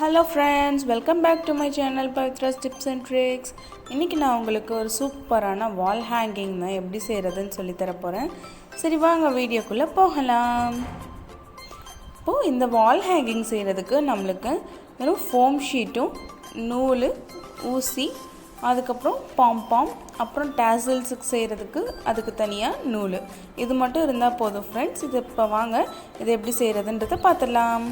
Hello friends, welcome back to my channel Pavithra's Tips and Tricks. இன்னைக்கு நான் உங்களுக்கு ஒரு சூப்பரான வால் ஹேங்கிங் தான் எப்படி செய்யறதுன்னு சொல்லி தர போறேன். சரி வாங்க வீடியோக்குள்ள போகலாம். இப்போ இந்த வால் ஹேங்கிங் செய்யறதுக்கு நமக்கு வெறும் ஃபோம் ஷீட்டும் நூல் ஊசி அதுக்கப்புறம் பாம் அப்புறம் டாசல்ஸுக்கு செய்கிறதுக்கு அதுக்கு தனியாக நூல் இது மட்டும் இருந்தால் போதும் ஃப்ரெண்ட்ஸ். இது இப்போ வாங்க இதை எப்படி செய்கிறதுன்றதை பார்த்துடலாம்.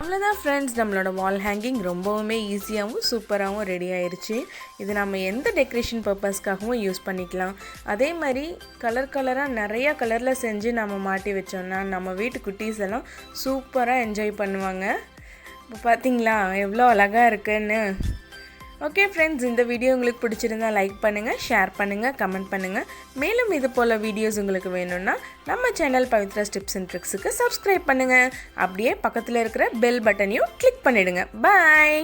அவ்வளோதான் ஃப்ரெண்ட்ஸ், நம்மளோட வால் ஹேங்கிங் ரொம்பவுமே ஈஸியாகவும் சூப்பராகவும் ரெடி ஆயிடுச்சு. இது நம்ம எந்த டெக்கரேஷன் பர்பஸ்க்காகவும் யூஸ் பண்ணிக்கலாம். அதே மாதிரி கலராக நிறையா கலரில் செஞ்சு நம்ம மாட்டி வச்சோம்னா நம்ம வீட்டு குட்டீஸ் எல்லாம் சூப்பராக என்ஜாய் பண்ணுவாங்க. இப்போ பார்த்தீங்களா எவ்வளோ அழகாக இருக்குன்னு. ஓகே ஃப்ரெண்ட்ஸ், இந்த வீடியோ உங்களுக்கு பிடிச்சிருந்தா லைக் பண்ணுங்கள், ஷேர் பண்ணுங்கள், கமெண்ட் பண்ணுங்கள். மேலும் இது போல் வீடியோஸ் உங்களுக்கு வேணும்னா நம்ம சேனல் பவித்ரா டிப்ஸ் அண்ட் ட்ரிக்ஸுக்கு சப்ஸ்கிரைப் பண்ணுங்கள். அப்படியே பக்கத்தில் இருக்கிற பெல் பட்டனையும் கிளிக் பண்ணிவிடுங்க. பாய்.